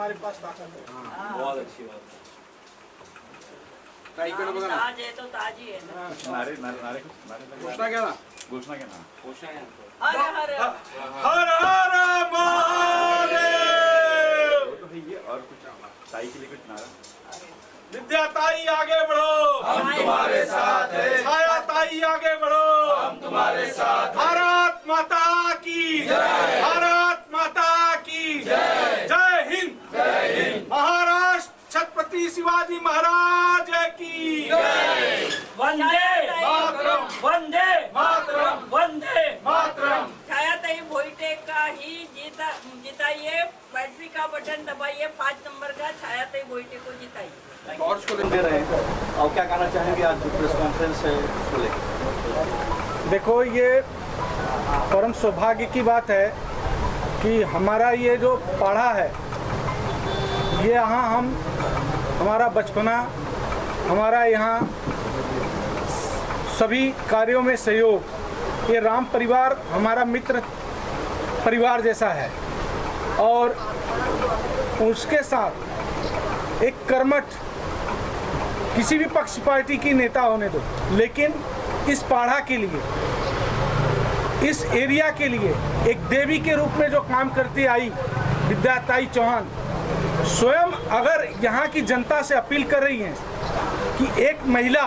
हमारे पास ताकत है। बहुत अच्छी बात ताई को बघा ना ताज है तो ताज ही है ना। नारे घोषणा क्या ना घोषणा क्या ना हर हर हर हर महादेव। वो तो है ये, और कुछ ताई के लिए कुछ नारा? विद्या ताई आगे बढ़ो, हम तुम्हारे साथ हैं। छाया ताई आगे बढ़ो, हम तुम्हारे साथ हैं। भारत माता की जय, भारत माता की जय। जय हिंद, जय हिंद। महाराष्ट्र छत्रपति शिवाजी महाराज की जय। वंदे मातरम, वंदे मातरम, वंदे मातरम। छायाताई भोईटे का ही जिताइए, बैटरी का बटन दबाइए, 5 नंबर का छायाताई भोईटे को जिताइए। टॉर्च को दे रहे हैं और क्या कहना चाहेंगे आज जो प्रेस कॉन्फ्रेंस है उसको लेकर? देखो, ये परम सौभाग्य की बात है कि हमारा ये जो पाढ़ा है, ये यहाँ हमारा बचपना, हमारा यहाँ सभी कार्यों में सहयोग, ये राम परिवार हमारा मित्र परिवार जैसा है। और उसके साथ एक कर्मठ किसी भी पक्ष पार्टी की नेता होने दो, लेकिन इस पाढ़ा के लिए, इस एरिया के लिए एक देवी के रूप में जो काम करती आई विद्या ताई चौहान, स्वयं अगर यहाँ की जनता से अपील कर रही हैं कि एक महिला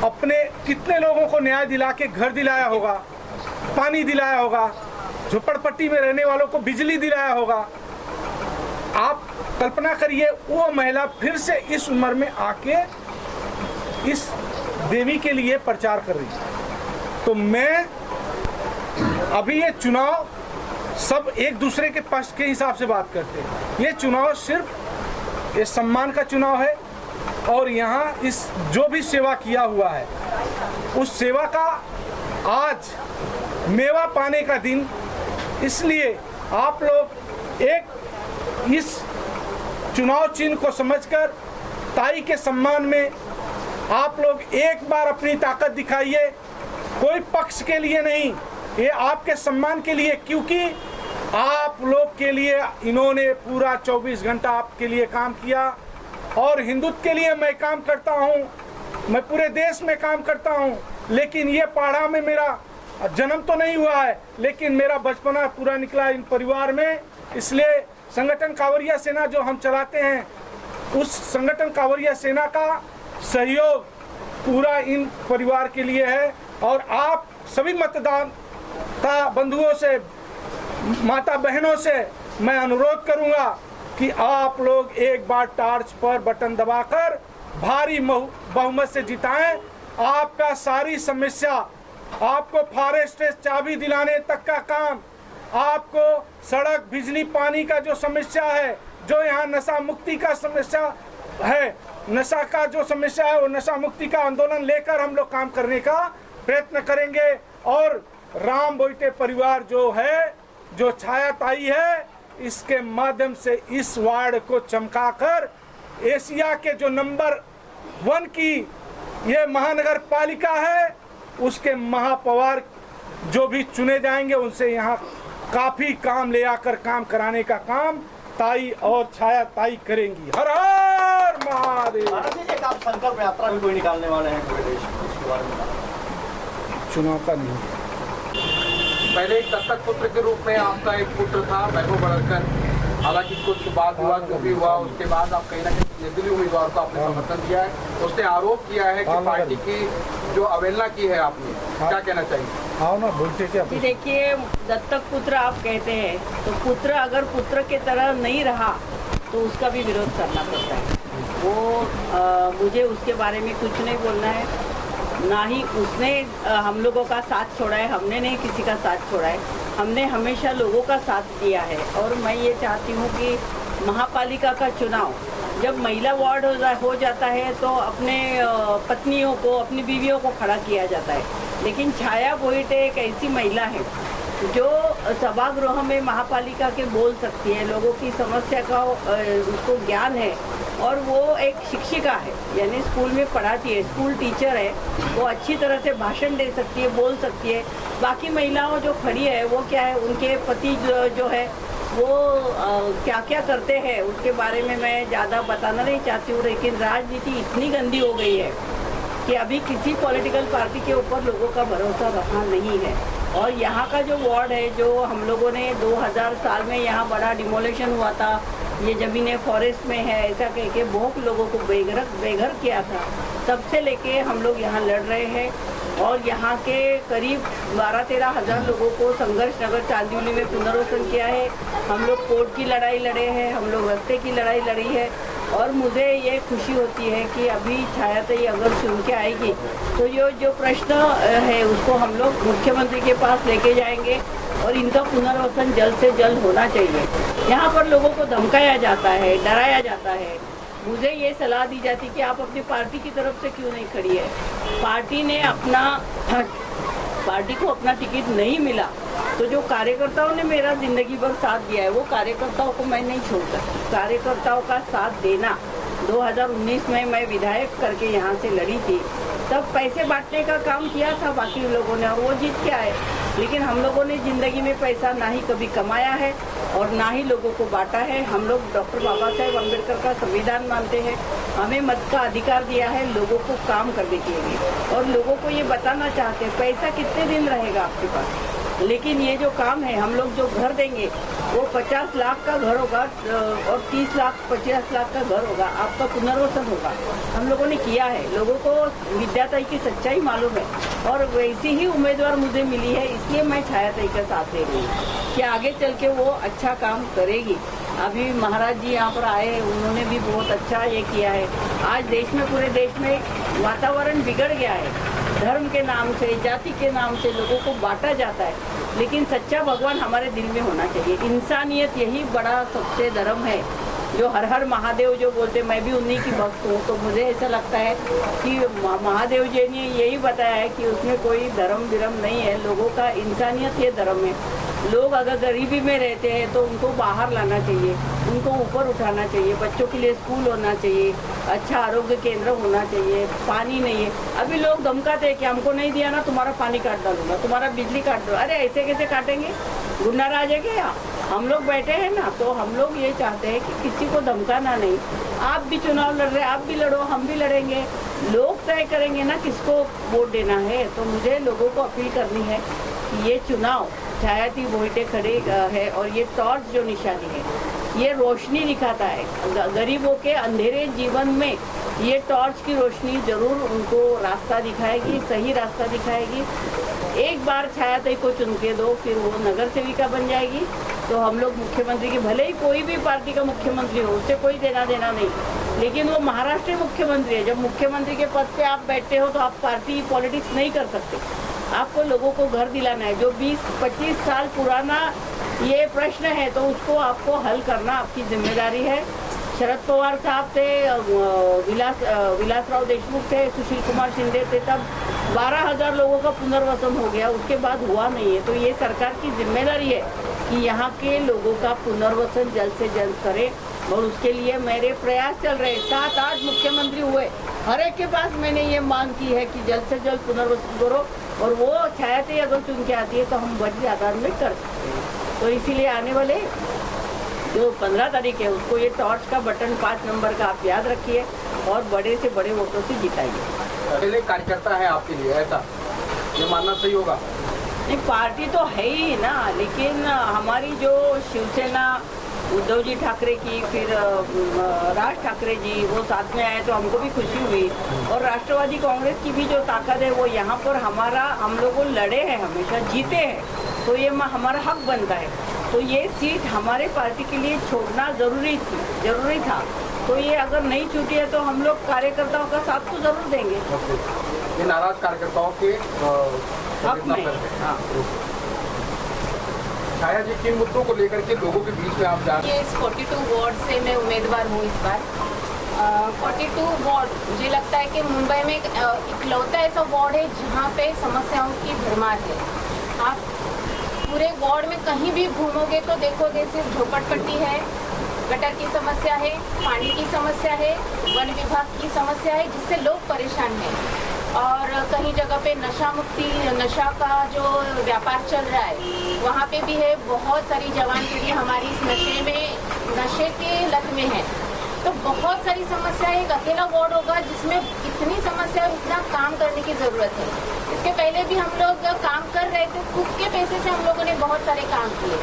अपने कितने लोगों को न्याय दिला के घर दिलाया होगा, पानी दिलाया होगा, झोपड़पट्टी में रहने वालों को बिजली दिलाया होगा। आप कल्पना करिए, वो महिला फिर से इस उम्र में आके इस देवी के लिए प्रचार कर रही है। तो मैं अभी ये चुनाव सब एक दूसरे के पक्ष के हिसाब से बात करते हैं। ये चुनाव सिर्फ ये सम्मान का चुनाव है और यहाँ इस जो भी सेवा किया हुआ है उस सेवा का आज मेवा पाने का दिन, इसलिए आप लोग एक इस चुनाव चिन्ह को समझकर ताई के सम्मान में आप लोग एक बार अपनी ताकत दिखाइए। कोई पक्ष के लिए नहीं, ये आपके सम्मान के लिए, क्योंकि आप लोग के लिए इन्होंने पूरा 24 घंटा आपके लिए काम किया। और हिंदुत्व के लिए मैं काम करता हूँ, मैं पूरे देश में काम करता हूँ, लेकिन ये पाढ़ा में मेरा जन्म तो नहीं हुआ है, लेकिन मेरा बचपना पूरा निकला इन परिवार में। इसलिए संगठन कांवरिया सेना जो हम चलाते हैं, उस संगठन कांवरिया सेना का सहयोग पूरा इन परिवार के लिए है। और आप सभी मतदाता बंधुओं से, माता बहनों से मैं अनुरोध करूंगा कि आप लोग एक बार टॉर्च पर बटन दबाकर भारी बहुमत से जिताएं। आपका सारी समस्या, आपको फॉरेस्ट चाबी दिलाने तक का काम, आपको सड़क, बिजली, पानी का जो समस्या है, जो यहाँ नशा मुक्ति का समस्या है, नशा का जो समस्या है, वो नशा मुक्ति का आंदोलन लेकर हम लोग काम करने का प्रयत्न करेंगे। और राम बोईटे परिवार जो है, जो छाया ताई है, इसके माध्यम से इस वार्ड को चमकाकर एशिया के जो नंबर 1 की ये महानगर पालिका है, उसके महापौर जो भी चुने जाएंगे उनसे यहाँ काफी काम ले आकर काम कराने का काम ताई और छाया ताई करेंगी। हर हर महादेव। एक आप संकल्प यात्रा भी कोई निकालने वाले हैं पूरे देश में, उसके बारे में चुनाव का नहीं, पहले एक दत्तक पुत्र के रूप में आपका एक पुत्र था वैभव बड़कर, हालांकि कुछ बात हुआ, जो भी हुआ, उसके बाद आप कहीं ना कहीं निर्दलीय उम्मीदवार को आपने समर्थन दिया है। उसने आरोप किया है कि पार्टी की जो अवहेलना की है आपने, क्या कहना चाहिए? आओ ना, बोलते क्या? जी देखिए, दत्तक पुत्र आप कहते हैं, तो पुत्र अगर पुत्र के तरह नहीं रहा तो उसका भी विरोध करना पड़ता है। वो मुझे उसके बारे में कुछ नहीं बोलना है, ना ही उसने हम लोगों का साथ छोड़ा है, हमने नहीं किसी का साथ छोड़ा है। हमने हमेशा लोगों का साथ दिया है। और मैं ये चाहती हूँ कि महापालिका का चुनाव जब महिला वार्ड हो जाता है तो अपने पत्नियों को, अपनी बीवियों को खड़ा किया जाता है, लेकिन छाया भोईटे एक ऐसी महिला है जो सभागृह में महापालिका के बोल सकती है, लोगों की समस्या का उसको ज्ञान है। और वो एक शिक्षिका है, यानी स्कूल में पढ़ाती है, स्कूल टीचर है, वो अच्छी तरह से भाषण दे सकती है, बोल सकती है। बाकी महिलाओं जो खड़ी है वो क्या है, उनके पति जो है वो क्या क्या करते हैं उसके बारे में मैं ज़्यादा बताना नहीं चाहती हूँ, लेकिन राजनीति इतनी गंदी हो गई है कि अभी किसी पॉलिटिकल पार्टी के ऊपर लोगों का भरोसा रखा नहीं है। और यहाँ का जो वार्ड है, जो हम लोगों ने 2000 साल में यहाँ बड़ा डिमोलेशन हुआ था, ये ज़मीनें फॉरेस्ट में है ऐसा कह के बहुत लोगों को बेघर किया था, तब से लेके हम लोग यहाँ लड़ रहे हैं। और यहाँ के करीब 12-13 हज़ार लोगों को संघर्ष नगर चांदीवली में पुनर्वसन किया है। हम लोग कोर्ट की लड़ाई लड़े हैं, हम लोग रास्ते की लड़ाई लड़ी है। और मुझे ये खुशी होती है कि अभी छायाताई अगर चुन के आएगी तो ये जो प्रश्न है उसको हम लोग मुख्यमंत्री के पास लेके जाएंगे और इनका पुनर्वसन जल्द से जल्द होना चाहिए। यहाँ पर लोगों को धमकाया जाता है, डराया जाता है। मुझे ये सलाह दी जाती कि आप अपनी पार्टी की तरफ से क्यों नहीं खड़ी है। पार्टी को अपना टिकट नहीं मिला तो जो कार्यकर्ताओं ने मेरा जिंदगी भर साथ दिया है वो कार्यकर्ताओं को मैं नहीं छोड़ सकती। कार्यकर्ताओं का साथ देना 2019 में मैं विधायक करके यहाँ से लड़ी थी, तब पैसे बांटने का काम किया था बाकी लोगों ने और वो जीत के आए। लेकिन हम लोगों ने जिंदगी में पैसा ना ही कभी कमाया है और ना ही लोगों को बांटा है। हम लोग डॉक्टर बाबा साहेब अम्बेडकर का संविधान मानते हैं, हमें मत का अधिकार दिया है लोगों को काम करने के लिए और लोगों को ये बताना चाहते हैं पैसा कितने दिन रहेगा आपके पास, लेकिन ये जो काम है हम लोग जो घर देंगे वो 50 लाख का घर होगा और 30 लाख 50 लाख का घर होगा, आपका पुनर्वसन होगा। हम लोगों ने किया है, लोगों को विद्याताई की सच्चाई मालूम है और वैसी ही उम्मीदवार मुझे मिली है, इसलिए मैं छायाताई का साथ दे रही हूँ कि आगे चल के वो अच्छा काम करेगी। अभी महाराज जी यहाँ पर आए, उन्होंने भी बहुत अच्छा ये किया है। आज देश में, पूरे देश में वातावरण बिगड़ गया है, धर्म के नाम से, जाति के नाम से लोगों को बांटा जाता है, लेकिन सच्चा भगवान हमारे दिल में होना चाहिए। इंसानियत यही बड़ा सबसे धर्म है। जो हर हर महादेव जो बोलते, मैं भी उन्हीं की भक्त हूँ, तो मुझे ऐसा लगता है कि महादेव जी ने यही बताया है कि उसमें कोई धर्म विरम नहीं है, लोगों का इंसानियत ये धर्म है। लोग अगर गरीबी में रहते हैं तो उनको बाहर लाना चाहिए, उनको ऊपर उठाना चाहिए, बच्चों के लिए स्कूल होना चाहिए, अच्छा आरोग्य केंद्र होना चाहिए। पानी नहीं है, अभी लोग धमकाते हैं कि हमको नहीं दिया ना तुम्हारा पानी काट डालूंगा, तुम्हारा बिजली काट दो। अरे ऐसे कैसे काटेंगे, गुंडा राज है क्या? हम लोग बैठे हैं ना, तो हम लोग ये चाहते हैं कि किसी को धमकाना नहीं। आप भी चुनाव लड़ रहे, आप भी लड़ो, हम भी लड़ेंगे, लोग तय करेंगे ना किसको वोट देना है। तो मुझे लोगों को अपील करनी है कि ये चुनाव छायाताई मोहिते खड़े है और ये टॉर्च जो निशानी है ये रोशनी दिखाता है गरीबों के अंधेरे जीवन में। ये टॉर्च की रोशनी जरूर उनको रास्ता दिखाएगी, सही रास्ता दिखाएगी। एक बार छायाताई को चुन के दो, फिर वो नगर सेविका बन जाएगी, तो हम लोग मुख्यमंत्री की, भले ही कोई भी पार्टी का मुख्यमंत्री हो, उससे कोई देना देना नहीं, लेकिन वो महाराष्ट्र मुख्यमंत्री है। जब मुख्यमंत्री के पद पे आप बैठते हो तो आप पार्टी पॉलिटिक्स नहीं कर सकते। आपको लोगों को घर दिलाना है। जो 20-25 साल पुराना ये प्रश्न है तो उसको आपको हल करना आपकी जिम्मेदारी है। शरद पवार साहब थे, विलासराव देशमुख थे, सुशील कुमार शिंदे थे, तब 12,000 लोगों का पुनर्वसन हो गया, उसके बाद हुआ नहीं है। तो ये सरकार की जिम्मेदारी है कि यहाँ के लोगों का पुनर्वसन जल्द से जल्द करें और उसके लिए मेरे प्रयास चल रहे हैं। 7-8 मुख्यमंत्री हुए, हर एक के पास मैंने ये मांग की है कि जल्द से जल्द पुनर्वसन करो, और वो छायाताई अगर चुन के आती है तो हम बड़ी आधार में कर सकते हैं। तो इसीलिए आने वाले जो 15 तारीख है उसको ये टॉर्च का बटन 5 नंबर का आप याद रखिए और बड़े से बड़े वोटों से जिताइए। पहले कार्यकर्ता है आपके लिए, ऐसा ये मानना सही होगा? नहीं, पार्टी तो है ही ना, लेकिन हमारी जो शिवसेना उद्धव जी ठाकरे की, फिर राज ठाकरे जी, वो साथ में आए तो हमको भी खुशी हुई। और राष्ट्रवादी कांग्रेस की भी जो ताकत है वो यहाँ पर हम लोगों लड़े हैं, हमेशा जीते हैं, तो ये हमारा हक बनता है। तो ये सीट हमारे पार्टी के लिए छोड़ना जरूरी था। तो ये अगर नहीं छूटी है तो हम लोग कार्यकर्ताओं का साथ तो जरूर देंगे। ये नाराज कार्यकर्ताओं के हक में। हाँ। छाया जी, किन मुद्दों को लेकर के लोगों के बीच में आप जा रहे हैं? इस 42 वार्ड से मैं उम्मीदवार हूँ इस बार। 42 वार्ड मुझे लगता है कि मुंबई में इकलौता ऐसा वार्ड है जहाँ पे समस्याओं की भरमार है। आप पूरे वार्ड में कहीं भी घूमोगे तो देखोगे सिर्फ झोपड़पट्टी है, गटर की समस्या है, पानी की समस्या है, वन विभाग की समस्या है, जिससे लोग परेशान हैं। और कहीं जगह पे नशा मुक्ति, नशा का जो व्यापार चल रहा है वहाँ पे भी है। बहुत सारी जवान पीढ़ी हमारी इस नशे के लत में है। तो बहुत सारी समस्या, एक अकेला वार्ड होगा जिसमें इतनी समस्या, इतना काम करने की जरूरत है। इसके पहले भी हम लोग काम कर रहे थे, खुद के पैसे से हम लोगों ने बहुत सारे काम किए,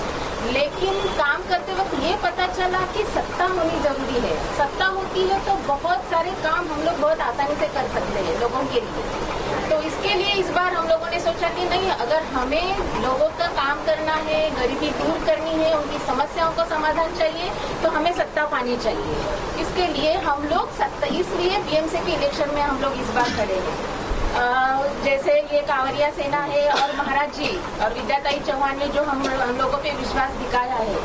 लेकिन काम करते वक्त ये पता चला कि सत्ता होनी जरूरी है। सत्ता होती है तो बहुत सारे काम हम लोग बहुत आसानी से कर सकते हैं लोगों के लिए। तो इसके लिए इस बार हम लोगों ने सोचा कि नहीं, अगर हमें लोगों का काम करना है, गरीबी दूर करनी है, उनकी समस्याओं का समाधान चाहिए, तो हमें सत्ता पानी चाहिए। इसके लिए हम लोग इसलिए बीएमसी के इलेक्शन में हम लोग इस बार खड़े हैं। जैसे ये कांवरिया सेना है और महाराज जी और विद्याताई चौहान ने जो हम लोगों पे विश्वास दिखाया है,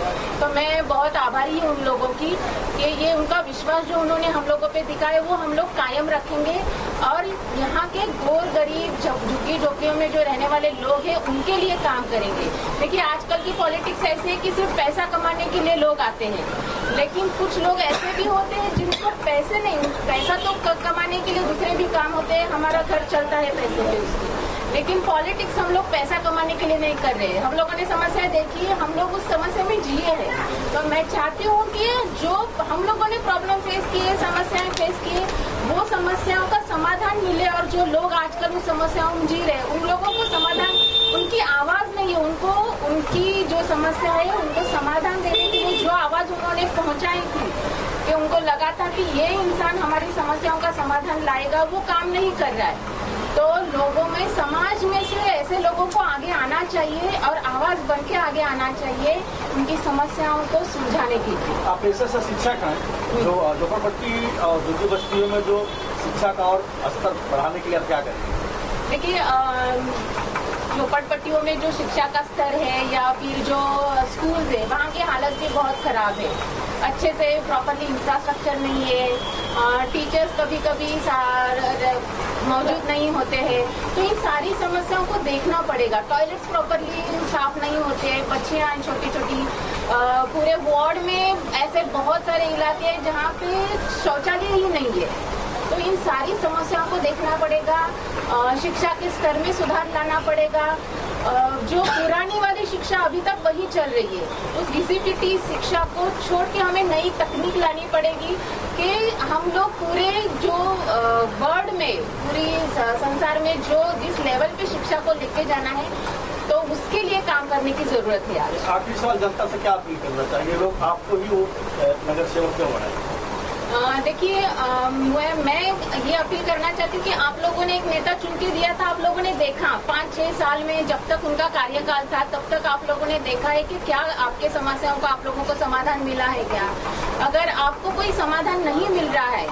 तो मैं बहुत आभारी हूँ उन लोगों की कि ये उनका विश्वास जो उन्होंने हम लोगों पे दिखाया वो हम लोग कायम रखेंगे। और यहाँ के गोर गरीब झुग्गी झोपड़ियों में जो रहने वाले लोग हैं उनके लिए काम करेंगे। देखिए आजकल की पॉलिटिक्स ऐसी है कि सिर्फ पैसा कमाने के लिए लोग आते हैं, लेकिन कुछ लोग ऐसे भी होते हैं जिनको पैसे नहीं, पैसा तो कमाने के लिए दूसरे भी काम होते हैं, हमारा घर चलता है पैसे पे उसकी, लेकिन पॉलिटिक्स हम लोग पैसा कमाने के लिए नहीं कर रहे हैं। हम लोगों ने समस्या देखी है, हम लोग उस समस्या में जिए हैं। तो मैं चाहती हूँ कि जो हम लोगों ने प्रॉब्लम फेस किए, समस्याएं फेस किए, वो समस्याओं का समाधान मिले। और जो लोग आजकल उन समस्याओं में जी रहे हैं उन लोगों को समाधान, उनकी आवाज नहीं है, उनको उनकी जो समस्या है उनको समाधान देने के लिए जो आवाज उन्होंने पहुंचाई थी कि उनको लगा था कि ये इंसान हमारी समस्याओं का समाधान लाएगा, वो काम नहीं कर रहा है। तो लोगों में, समाज में से ऐसे लोगों को आगे आना चाहिए और आवाज बन के आगे आना चाहिए उनकी समस्याओं को सुलझाने के लिए। आप पेशे से शिक्षक हैं, जो झोपड़पट्टी और झुग्गी बस्तियों में जो शिक्षा का और स्तर बढ़ाने के लिए आप क्या करेंगे? देखिए झोपड़पट्टियों में जो शिक्षा का स्तर है या फिर जो स्कूल है वहाँ की हालत भी बहुत खराब है। अच्छे से प्रॉपरली इंफ्रास्ट्रक्चर नहीं है, टीचर्स कभी कभी मौजूद नहीं होते हैं। तो इन सारी समस्याओं को देखना पड़ेगा। टॉयलेट्स प्रॉपरली साफ नहीं होते, बच्चियाँ छोटी छोटी, पूरे वार्ड में ऐसे बहुत सारे इलाके हैं जहाँ पे शौचालय ही नहीं है। तो इन सारी समस्याओं को देखना पड़ेगा। शिक्षा के स्तर में सुधार लाना पड़ेगा। जो पुरानी वाली शिक्षा अभी तक वही चल रही है, उस डीसीपीटी शिक्षा को छोड़ के हमें नई तकनीक लानी पड़ेगी कि हम लोग पूरे जो वर्ल्ड में, पूरी संसार में जो जिस लेवल पे शिक्षा को लेके जाना है, तो उसके लिए काम करने की जरूरत है। आज आखिरी सवाल, जनता से क्या अपील करना चाहिए? लोग आपको ही वो नगर सेवक क्यों बनाए? देखिए मैं ये अपील करना चाहती हूँ कि आप लोगों ने एक नेता चुन के दिया था, आप लोगों ने देखा 5-6 साल में जब तक उनका कार्यकाल था तब तक आप लोगों ने देखा है कि क्या आपके समस्याओं का आप लोगों को समाधान मिला है क्या? अगर आपको कोई समाधान नहीं मिल रहा है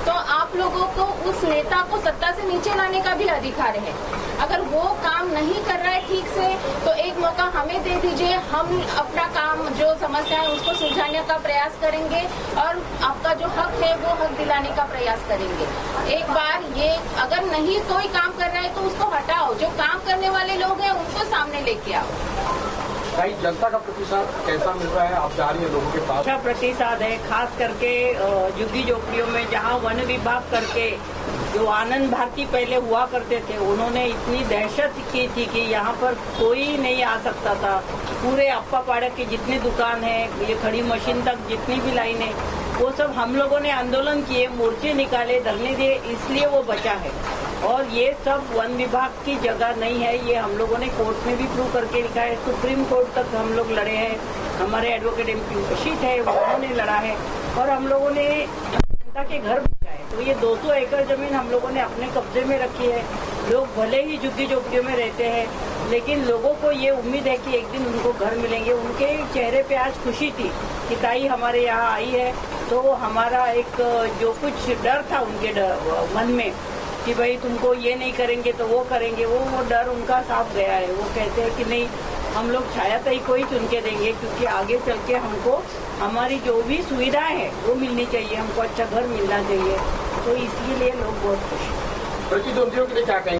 तो आप लोगों को उस नेता को सत्ता से नीचे लाने का भी अधिकार है। अगर वो काम नहीं कर रहा है ठीक से तो एक मौका हमें दे दीजिए, हम अपना काम, जो समस्या है उसको सुलझाने का प्रयास करेंगे और आपका जो हक है वो हक दिलाने का प्रयास करेंगे। एक बार ये अगर नहीं कोई काम कर रहा है तो उसको हटाओ, जो काम करने वाले लोग हैं उनको सामने लेके आओ। भाई जनता का प्रतिसाद कैसा मिल रहा है? आप जा रही है लोगों के पास? अच्छा प्रतिसाद है, खास करके झुग्गी झोपड़ियों में जहाँ वन विभाग करके जो आनंद भारती पहले हुआ करते थे, उन्होंने इतनी दहशत की थी कि यहाँ पर कोई नहीं आ सकता था। पूरे अप्पा पाड़ा की जितनी दुकान है, ये खड़ी मशीन तक जितनी भी लाइन है, वो सब हम लोगों ने आंदोलन किए, मोर्चे निकाले, धरने दिए, इसलिए वो बचा है। और ये सब वन विभाग की जगह नहीं है, ये हम लोगों ने कोर्ट में भी प्रूव करके लिखा है। सुप्रीम कोर्ट तक हम लोग लड़े हैं, हमारे एडवोकेट MP रशीद है उन्होंने लड़ा है, और हम लोगों ने जनता के घर बचाए। तो ये 200 एकड़ जमीन हम लोगों ने अपने कब्जे में रखी है। लोग भले ही झुग्गी झोपड़ियों में रहते हैं, लेकिन लोगों को ये उम्मीद है कि एक दिन उनको घर मिलेंगे। उनके चेहरे पे आज खुशी थी कि ताई हमारे यहाँ आई है। तो हमारा एक जो कुछ डर था उनके मन में कि भाई तुमको ये नहीं करेंगे तो वो करेंगे, वो डर उनका साफ गया है। वो कहते हैं कि नहीं, हम लोग छाया ताई को ही चुन के देंगे, क्योंकि आगे चल के हमको हमारी जो भी सुविधाएं हैं वो मिलनी चाहिए, हमको अच्छा घर मिलना चाहिए। तो इसलिए लोग बहुत खुश हैं। प्रतिद्वंदियों के लिए क्या कहेंगे?